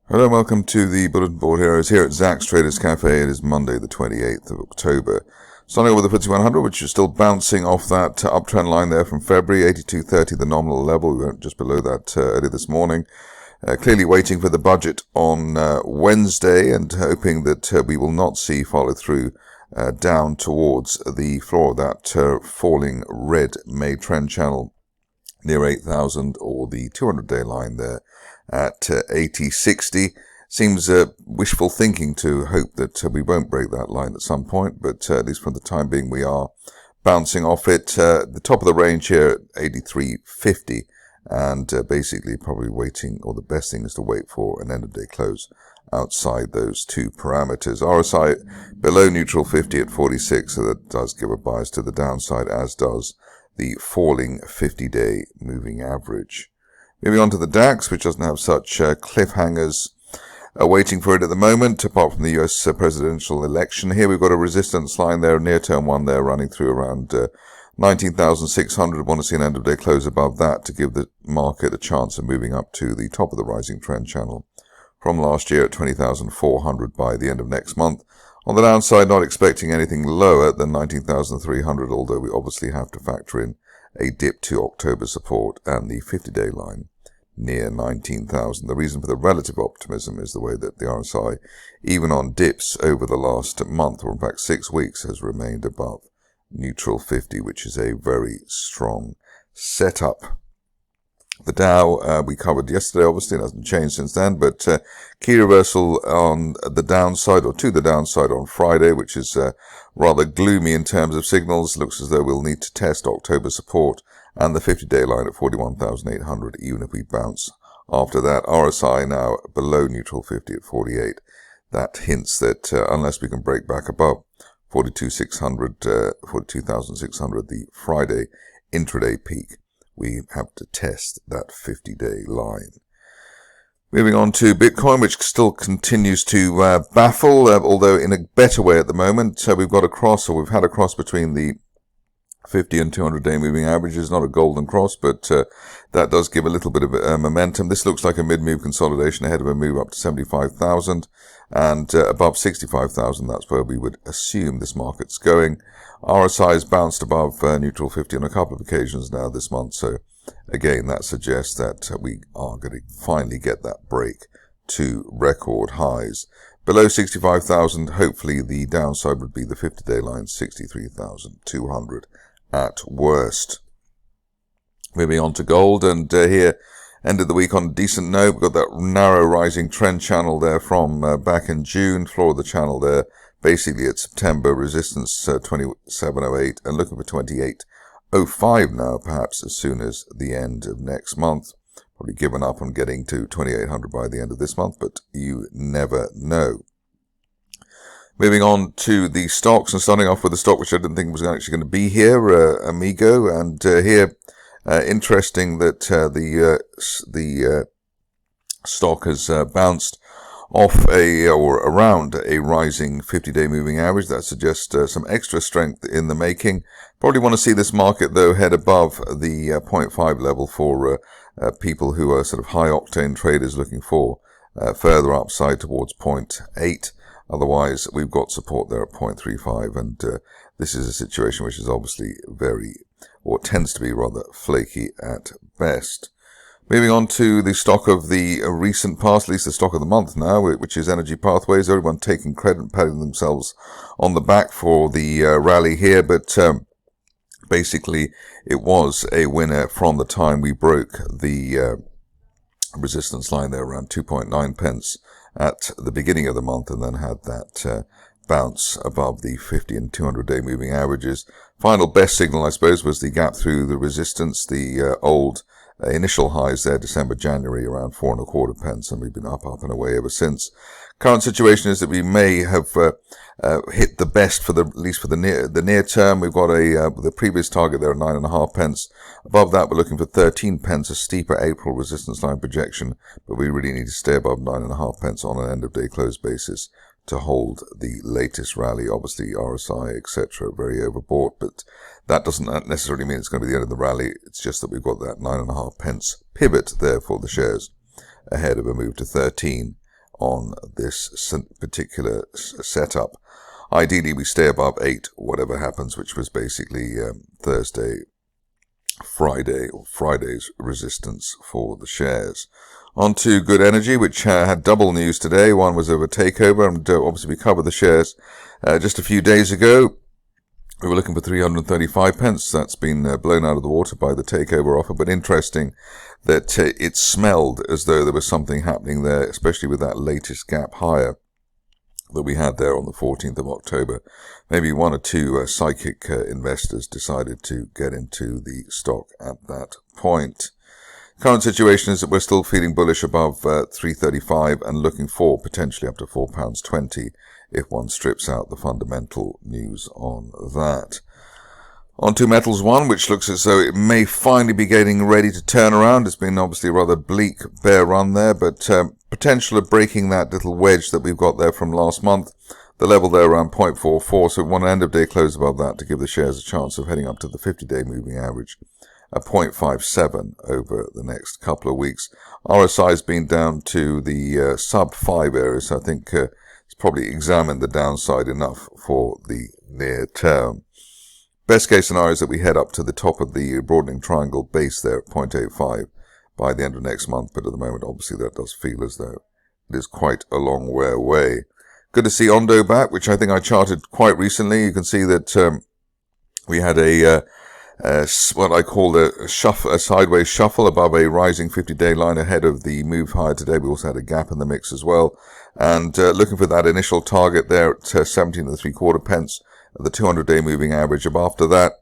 Hello and welcome to the Bulletin Board Heroes here at Zach's Traders Cafe. It is Monday the 28th of October. Starting over the FTSE 100, which is still bouncing off that uptrend line there from February, 82.30 the nominal level. We went just below that earlier this morning. Clearly waiting for the budget on Wednesday and hoping that we will not see follow through down towards the floor of that falling red May trend channel near 8,000 or the 200-day line there at 80.60. Seems wishful thinking to hope that we won't break that line at some point, but at least for the time being we are bouncing off it. The top of the range here at 83.50, and basically probably waiting, or the best thing is to wait for an end of day close outside those two parameters. RSI below neutral 50 at 46, so that does give a bias to the downside, as does the falling 50-day moving average. Moving on to the DAX, which doesn't have such cliffhangers waiting for it at the moment, apart from the US presidential election. Here we've got a resistance line there, a near-term one there, running through around 19,600. Want to see an end-of-day close above that to give the market a chance of moving up to the top of the rising trend channel from last year at 20,400 by the end of next month. On the downside, not expecting anything lower than 19,300, although we obviously have to factor in a dip to October support and the 50-day line near 19,000. The reason for the relative optimism is the way that the RSI, even on dips over the last month, or in fact 6 weeks, has remained above neutral 50, which is a very strong setup. The Dow we covered yesterday, obviously, it hasn't changed since then, but key reversal on the downside, or to the downside on Friday, which is rather gloomy in terms of signals. Looks as though we'll need to test October support and the 50-day line at 41,800, even if we bounce after that. RSI now below neutral 50 at 48. That hints that unless we can break back above 42,600, the Friday intraday peak, we have to test that 50-day line. Moving on to Bitcoin, which still continues to baffle, although in a better way at the moment. We've got a cross, or we've had a cross between the 50 and 200-day moving averages. Not a golden cross, but that does give a little bit of momentum. This looks like a mid-move consolidation ahead of a move up to 75,000 and above 65,000. That's where we would assume this market's going. RSI has bounced above neutral 50 on a couple of occasions now this month, so again that suggests that we are going to finally get that break to record highs. Below 65,000, hopefully the downside would be the 50-day line, 63,200 at worst. Moving on to gold, and here ended the week on a decent note. We've got that narrow rising trend channel there from back in June, floor of the channel there, basically at September, resistance 2708, and looking for 2805 now, perhaps as soon as the end of next month. Probably given up on getting to 2800 by the end of this month, but you never know. Moving on to the stocks, and starting off with the stock which I didn't think was actually going to be here, Amigo, and here interesting that the stock has bounced off or around a rising 50-day moving average. That suggests some extra strength in the making. Probably want to see this market, though, head above the 0.5 level for people who are sort of high-octane traders looking for further upside towards 0.8. Otherwise, we've got support there at 0.35, and this is a situation which is obviously or tends to be rather flaky at best. Moving on to the stock of the recent past, at least the stock of the month now, which is EnergyPathways. Everyone taking credit and patting themselves on the back for the rally here, but basically it was a winner from the time we broke the resistance line there around 2.9 pence at the beginning of the month, and then had that bounce above the 50 and 200-day moving averages. Final best signal, I suppose, was the gap through the resistance, the old initial highs there, December, January, around 4.25 pence, and we've been up and away ever since. Current situation is that we may have hit the best for at least for the near term. We've got the previous target there at 9.5 pence. Above that, we're looking for 13 pence, a steeper April resistance line projection, but we really need to stay above 9.5 pence on an end of day close basis to hold the latest rally. Obviously, RSI, etc., very overbought, but that doesn't necessarily mean it's going to be the end of the rally. It's just that we've got that 9.5 pence pivot there for the shares ahead of a move to 13 on this particular setup. Ideally, we stay above 8, whatever happens, which was basically Thursday, Friday, or Friday's resistance for the shares. On to Good Energy, which had double news today. One was of a takeover, and obviously we covered the shares just a few days ago. We were looking for 335 pence. That's been blown out of the water by the takeover offer, but interesting that it smelled as though there was something happening there, especially with that latest gap higher that we had there on the 14th of October. Maybe one or two psychic investors decided to get into the stock at that point. Current situation is that we're still feeling bullish above 335 and looking for potentially up to £4.20 if one strips out the fundamental news on that. On to MetalsOne, which looks as though it may finally be getting ready to turn around. It's been obviously a rather bleak bear run there, but potential of breaking that little wedge that we've got there from last month. The level there around 0.44, so we want an end of day close above that to give the shares a chance of heading up to the 50-day moving average at 0.57 over the next couple of weeks. RSI has been down to the sub 5 area, so I think it's probably examined the downside enough for the near term. Best case scenario is that we head up to the top of the broadening triangle base there at 0.85 by the end of next month, but at the moment obviously that does feel as though it is quite a long way away. Good to see Ondo back, which I think I charted quite recently. You can see that we had a what I call a sideways shuffle above a rising 50-day line ahead of the move higher today. We also had a gap in the mix as well, and looking for that initial target there at 17 3/4 pence at the 200-day moving average. After that,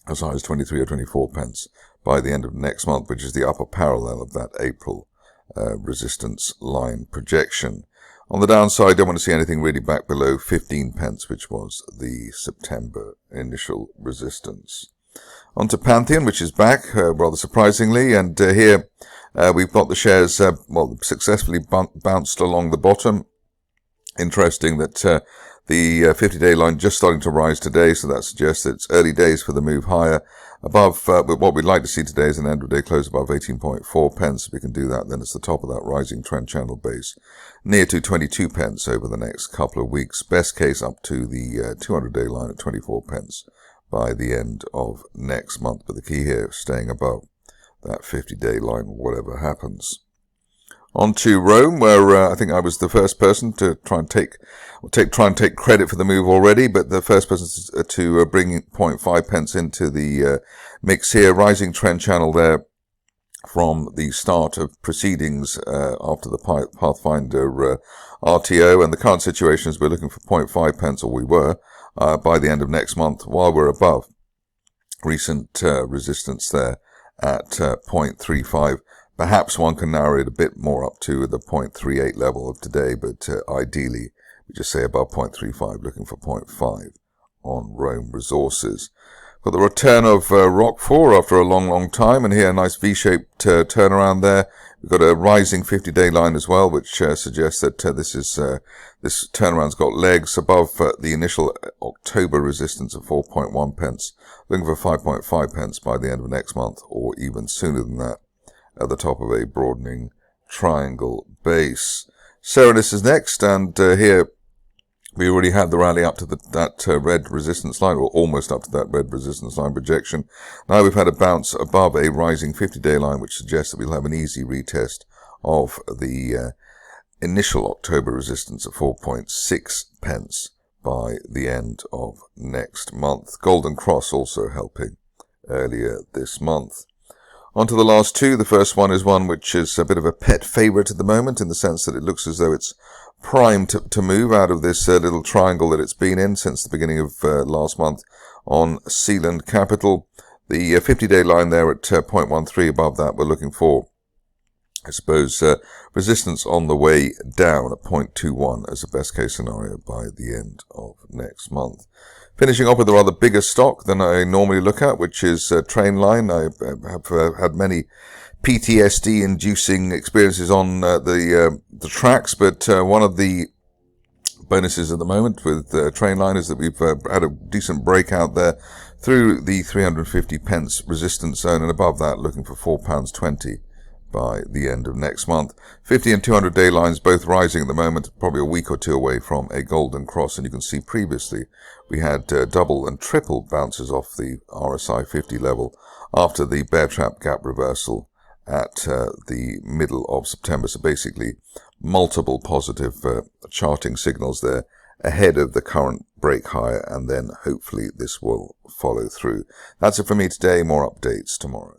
as high as 23 or 24 pence by the end of next month, which is the upper parallel of that April resistance line projection. On the downside, don't want to see anything really back below 15 pence, which was the September initial resistance. On to Pantheon, which is back, rather surprisingly, and here we've got the shares, successfully bounced along the bottom. Interesting that the 50-day line just starting to rise today, so that suggests that it's early days for the move higher. Above, but what we'd like to see today is an end of day close above 18.4 pence. If we can do that, then it's the top of that rising trend channel base, near to 22 pence over the next couple of weeks. Best case up to the 200-day line at 24 pence by the end of next month. But the key here is staying above that 50-day line, whatever happens. On to Rome, where I think I was the first person to try and take credit for the move already, but the first person to bring 0.5 pence into the mix here. Rising trend channel there from the start of proceedings after the Pathfinder RTO, and the current situation is we're looking for 0.5 pence, or we were, by the end of next month, while we're above recent resistance there at 0.35. Perhaps one can narrow it a bit more up to the 0.38 level of today, but ideally, we just say above 0.35, looking for 0.5 on Rome Resources. Got the return of Roquefort after a long time, and here a nice V-shaped turnaround there. We've got a rising 50-day line as well, which suggests that this turnaround's got legs above the initial October resistance of 4.1 pence, looking for 5.5 pence by the end of next month, or even sooner than that, at the top of a broadening triangle base. Serinus is next, and here we already had the rally up to that red resistance line, or almost up to that red resistance line projection. Now we've had a bounce above a rising 50-day line, which suggests that we'll have an easy retest of the initial October resistance of 4.6 pence by the end of next month. Golden Cross also helping earlier this month. On to the last two. The first one is one which is a bit of a pet favorite at the moment, in the sense that it looks as though it's primed to move out of this little triangle that it's been in since the beginning of last month on Sealand Capital. The 50-day line there at 0.13. Above that, we're looking for, I suppose, resistance on the way down at 0.21 as a best case scenario by the end of next month. Finishing off with a rather bigger stock than I normally look at, which is Trainline. I have had many PTSD-inducing experiences on the tracks, but one of the bonuses at the moment with Trainline is that we've had a decent breakout there through the 350 pence resistance zone, and above that looking for £4.20 by the end of next month. 50 and 200 day lines both rising at the moment, probably a week or two away from a golden cross. And you can see previously we had double and triple bounces off the RSI 50 level after the bear trap gap reversal at the middle of September. So basically multiple positive charting signals there ahead of the current break higher, and then hopefully this will follow through. That's it for me today. More updates tomorrow.